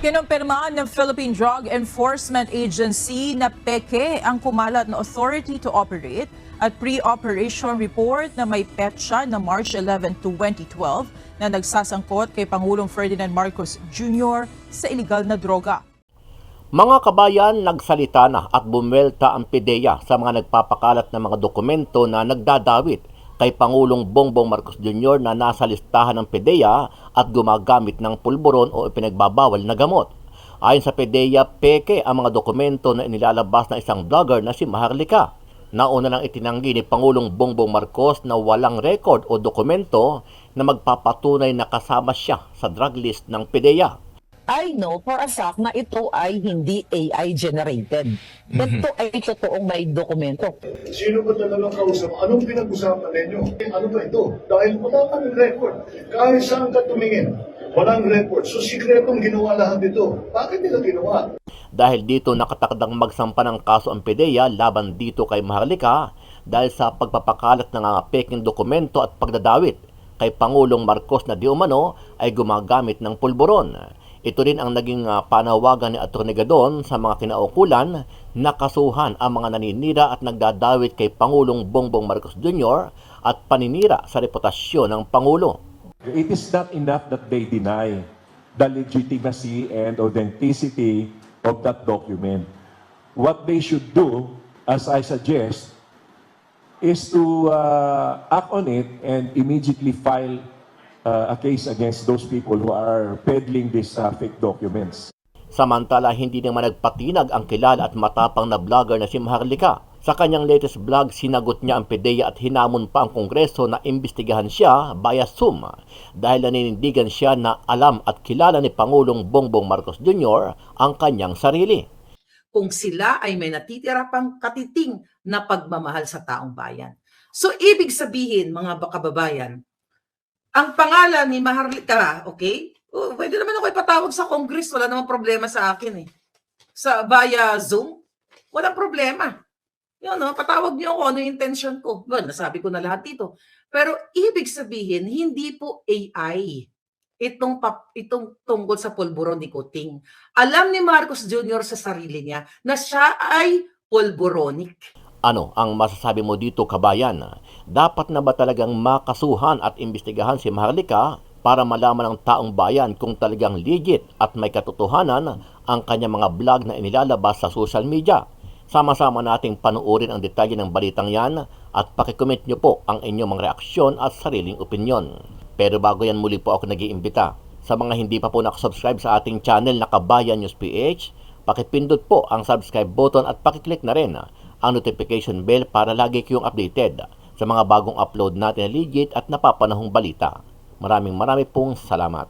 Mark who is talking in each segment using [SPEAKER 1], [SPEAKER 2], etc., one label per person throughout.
[SPEAKER 1] Kinumpirma ng Philippine Drug Enforcement Agency na peke ang kumalat na authority to operate at pre-operation report na may petsa na March 11, 2012 na nagsasangkot kay Pangulong Ferdinand Marcos Jr. sa iligal na droga.
[SPEAKER 2] Mga kabayan, nagsalita na at bumwelta ang PDEA sa mga nagpapakalat ng mga dokumento na nagdadawit kay Pangulong Bongbong Marcos Jr. na nasa listahan ng PDEA at gumagamit ng pulburon o ipinagbabawal na gamot. Ayon sa PDEA, peke ang mga dokumento na inilalabas ng isang vlogger na si Maharlika. Nauna lang itinanggi ni Pangulong Bongbong Marcos na walang record o dokumento na magpapatunay na kasama siya sa drug list ng PDEA.
[SPEAKER 3] I know for a fact na ito ay hindi AI generated. Ito ay totoong may dokumento.
[SPEAKER 4] Sino ba talagang kausap? Anong pinag-usapan ninyo? Ano ba ito? Dahil wala kang record. Kahit saan ka tumingin, walang record. So sikretong ginawa lahat ito. Bakit nila ginawa?
[SPEAKER 2] Dahil dito nakatakdang magsampa ng kaso ang PDEA laban dito kay Maharlika dahil sa pagpapakalat ng mga peking dokumento at pagdadawit kay Pangulong Marcos na di umano ay gumagamit ng pulburon. Ito rin ang naging panawagan ni Atty. Gadon sa mga kinaukulan na kasuhan ang mga naninira at nagdadawit kay Pangulong Bongbong Marcos Jr. at paninira sa reputasyon ng Pangulo.
[SPEAKER 5] It is not enough that they deny the legitimacy and authenticity of that document. What they should do, as I suggest, is to act on it and immediately file a case against those people who are peddling these fake documents.
[SPEAKER 2] Samantala, hindi naman nagpatinag ang kilala at matapang na vlogger na si Maharlika. Sa kanyang latest vlog, sinagot niya ang PDEA at hinamon pa ang Kongreso na imbestigahan siya via Zoom dahil naninindigan siya na alam at kilala ni Pangulong Bongbong Marcos Jr. ang kanyang sarili.
[SPEAKER 6] Kung sila ay may natitira pang katiting na pagmamahal sa taong bayan. So, ibig sabihin, mga kababayan, ang pangalan ni Maharlika, okay? Pwede naman ako ipatawag sa Congress, wala namang problema sa akin eh. Via Zoom, walang problema. Yun, no? Patawag niyo ako, ano yung intention ko. Well, nasabi ko na lahat dito. Pero ibig sabihin, hindi po AI itong tungkol sa pulburon ni Kuting. Alam ni Marcos Jr. sa sarili niya na siya ay pulburonic.
[SPEAKER 2] Ano ang masasabi mo dito, kabayan? Dapat na ba talagang makasuhan at imbestigahan si Maharlika para malaman ng taong bayan kung talagang legit at may katotohanan ang kanyang mga vlog na inilalabas sa social media? Sama-sama nating panuorin ang detalye ng balitang yan at pakicomment nyo po ang inyong mga reaksyon at sariling opinyon. Pero bago yan, muli po ako nag-iimbita. Sa mga hindi pa po nakasubscribe sa ating channel na Kabayan News PH, pakipindot po ang subscribe button at pakiclick na rin ang notification bell para lagi kayong updated sa mga bagong upload natin na legit at napapanahong balita. Maraming pong salamat.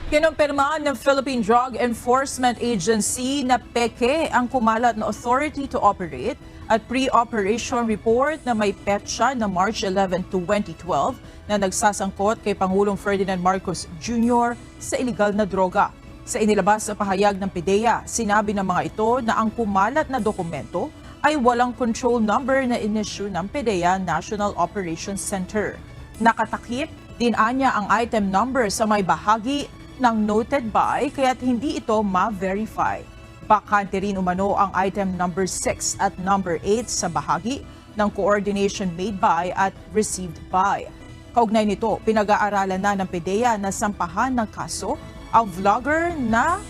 [SPEAKER 1] Kinumpirma ng Philippine Drug Enforcement Agency na peke ang kumalat na authority to operate at pre-operation report na may petsa na March 11, 2012 na nagsasangkot kay Pangulong Ferdinand Marcos Jr. sa iligal na droga. Sa inilabas na pahayag ng PDEA, sinabi ng mga ito na ang kumalat na dokumento ay walang control number na inisyu ng PDEA National Operations Center. Nakatakip din anya ang item number sa may bahagi ng noted by kaya't hindi ito ma-verify. Bakante rin umano ang item number 6 at number 8 sa bahagi ng coordination made by at received by. Kaugnay nito, pinag-aaralan na ng PDEA na sampahan ng kaso ang vlogger na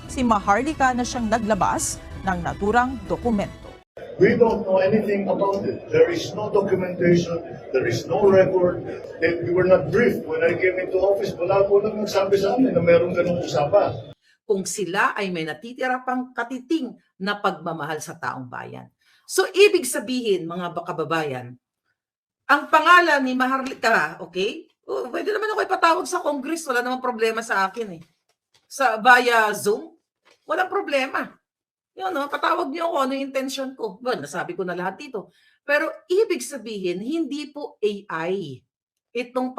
[SPEAKER 1] si Maharlika na siyang naglabas ng naturang dokumento.
[SPEAKER 4] We don't know anything about it. There is no documentation. There is no record. We were not briefed. When I came into office, wala po lang nagsabi sa amin na meron ganung usapan.
[SPEAKER 6] Kung sila ay may natitira pang katiting na pagmamahal sa taong bayan. So, ibig sabihin, mga kababayan, ang pangalan ni Maharlika, okay? Pwede naman ako ipatawag sa Congress, wala namang problema sa akin eh. Via Zoom, walang problema. Yun, no? Patawag niyo ako, ano yung intention ko. Well, nasabi ko na lahat dito. Pero ibig sabihin, hindi po AI itong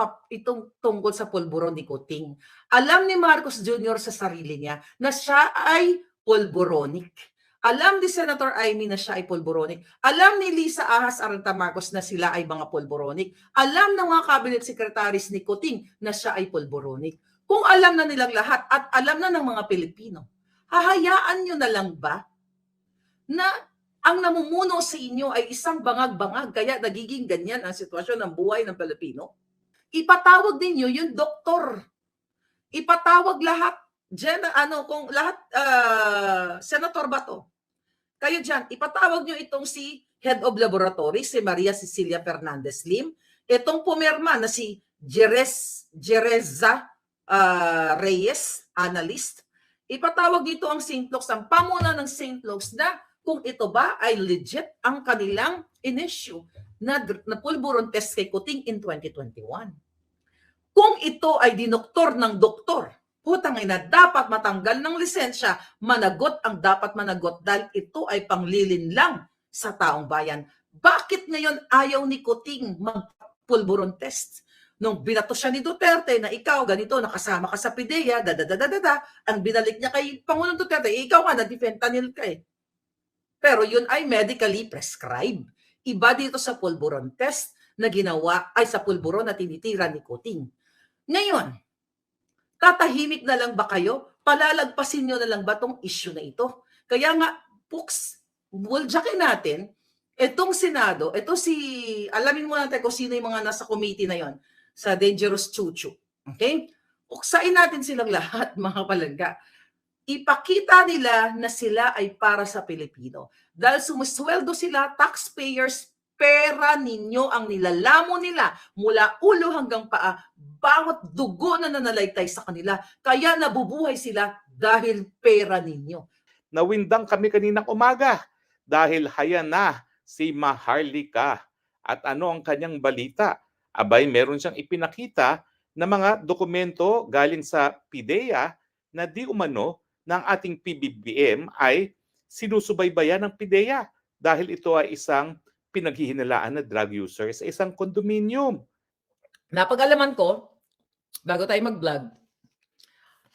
[SPEAKER 6] tungkol sa pulburon ni Kuting. Alam ni Marcos Jr. sa sarili niya na siya ay pulburonic. Alam ni Senator Amy na siya ay pulburonic. Alam ni Lisa Ahas Aranta Marcos na sila ay mga pulburonic. Alam ng mga cabinet secretaries ni Kuting na siya ay pulburonic. Kung alam na nilang lahat at alam na ng mga Pilipino, hahayaan nyo na lang ba na ang namumuno sa inyo ay isang bangag-bangag kaya nagiging ganyan ang sitwasyon ng buhay ng Pilipino? Ipatawag ninyo yung doktor. Ipatawag lahat. Kung lahat, Senator Bato, kayo dyan, ipatawag nyo itong si Head of Laboratory, si Maria Cecilia Fernandez Lim, itong pumirma na si Jereza Reyes, analyst. Ipatawag dito ang St. Luke's, ang pamuna ng St. Luke's na kung ito ba ay legit ang kanilang in-issue na pulburon test kay Kuting in 2021. Kung ito ay dinoktor ng doktor, putang ina, dapat matanggal ng lisensya, managot ang dapat managot dahil ito ay panglilin lang sa taong bayan. Bakit ngayon ayaw ni Kuting magpulburon test? Nung binato siya ni Duterte na ikaw ganito, nakasama ka sa PIDEA, ang binalik niya kay Pangulong Duterte, ikaw nga, na-fentanyl ka eh. Pero yun ay medically prescribed. Iba dito sa pulburon test na ginawa ay sa pulburon na tinitira ni Kuting. Ngayon, tatahimik na lang ba kayo? Palalagpasin nyo na lang ba itong issue na ito? Kaya nga, buljakin natin, itong Senado, alamin mo natin kung sino yung mga nasa committee na yon sa Dangerous Chuchu. Okay? Uksain natin silang lahat, mga palangga. Ipakita nila na sila ay para sa Pilipino. Dahil sumusweldo sila, taxpayers, pera ninyo ang nilalamo nila mula ulo hanggang paa, bawat dugo na nanalaitay sa kanila. Kaya nabubuhay sila dahil pera ninyo.
[SPEAKER 7] Nawindang kami kaninang umaga dahil haya na si Maharlika. At ano ang kanyang balita? Abay, meron siyang ipinakita na mga dokumento galing sa PIDEA na di umano ng ating PBBM ay sinusubaybayan ng PIDEA dahil ito ay isang pinaghihinalaan na drug user sa isang kondominium.
[SPEAKER 6] Napag-alaman ko, bago tayo mag-vlog,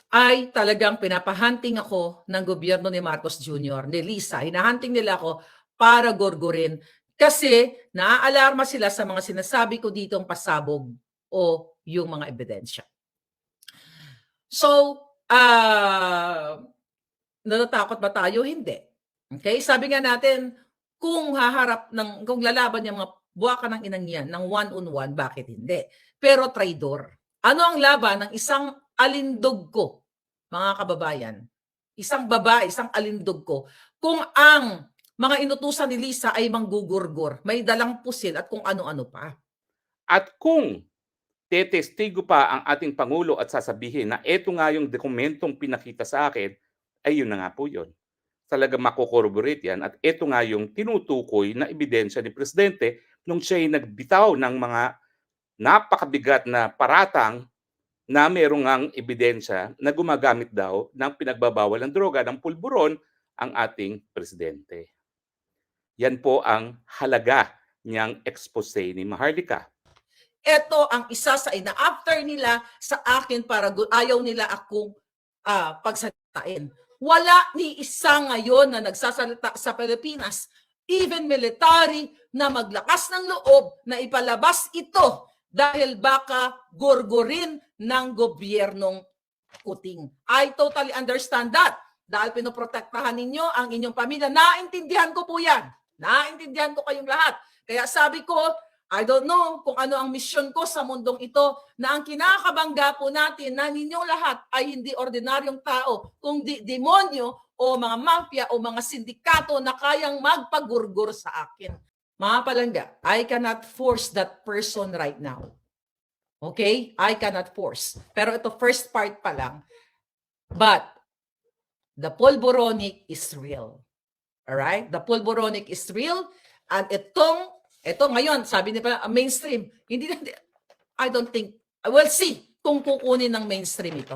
[SPEAKER 6] ay talagang pinapahunting ako ng gobyerno ni Marcos Jr., ni Lisa. Hinahunting nila ako para gorgorin kasi naaalarma sila sa mga sinasabi ko ditong pasabog o yung mga ebidensya. So, natatakot ba tayo? Hindi. Okay? Sabi nga natin, kung lalaban yung mga buwaka ng inang yan, ng one-on-one, bakit hindi? Pero traidor. Ano ang laban ng isang alindog ko, mga kababayan? Isang babae, isang alindog ko. Kung ang mga inutusan ni Lisa ay manggugurgur, may dalang pusil at kung ano-ano pa.
[SPEAKER 7] At kung tetestigo pa ang ating Pangulo at sasabihin na eto nga yung dokumentong pinakita sa akin, ay yun na nga po yun. Talaga makokorroborate yan at eto nga yung tinutukoy na ebidensya ni Presidente nung siya'y nagbitaw ng mga napakabigat na paratang na merong ang ebidensya na gumagamit daw ng pinagbabawal ng droga ng pulburon ang ating Presidente. Yan po ang halaga niyang expose ni Maharlika.
[SPEAKER 6] Ito ang isa sa ina-after nila sa akin para ayaw nila akong pagsalitain. Wala ni isa ngayon na nagsasalita sa Pilipinas, even military, na maglakas ng loob na ipalabas ito dahil baka gurgurin ng gobyernong Kuting. I totally understand that. Dahil pinoprotektahan ninyo ang inyong pamilya. Naintindihan ko po yan. Naintindihan ko kayong lahat. Kaya sabi ko, I don't know kung ano ang misyon ko sa mundong ito na ang kinakabangga po natin na ninyong lahat ay hindi ordinaryong tao, kundi demonyo o mga mafia o mga sindikato na kayang magpagurgur sa akin. Mga palangga, I cannot force that person right now. Okay? I cannot force. Pero ito first part pa lang. But the pulboronic is real. Alright? The pulboronic is real. At ito ngayon, sabi nila mainstream. I don't think, we'll see kung kukunin ng mainstream ito.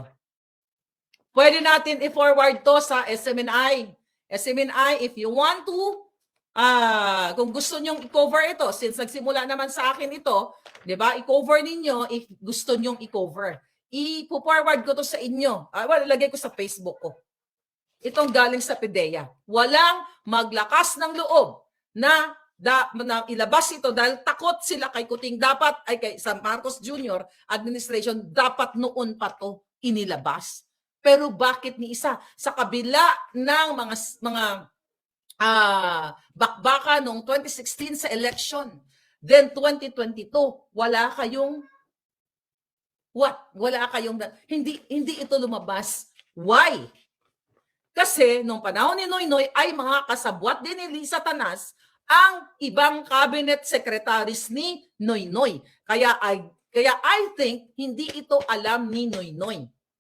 [SPEAKER 6] Pwede natin i-forward to sa SMNI. SMNI, if you want to, kung gusto nyong i-cover ito, since nagsimula naman sa akin ito, di ba, i-cover ninyo if gusto nyong i-cover. I-forward ko to sa inyo. Ilagay ko sa Facebook ko. Itong galing sa PIDEA. Walang maglakas ng loob na ilabas ito dahil takot sila kay Kuting. Dapat ay kay San Marcos Jr. administration, dapat noon pa to inilabas. Pero bakit ni isa? Sa kabila ng mga bakbaka noong 2016 sa election, then 2022, wala kayong hindi ito lumabas. Why? Kasi nung panahon ni Noynoy ay mga kasabwat din ni Lisa Tanas ang ibang cabinet secretaries ni Noynoy. Kaya I think hindi ito alam ni Noynoy.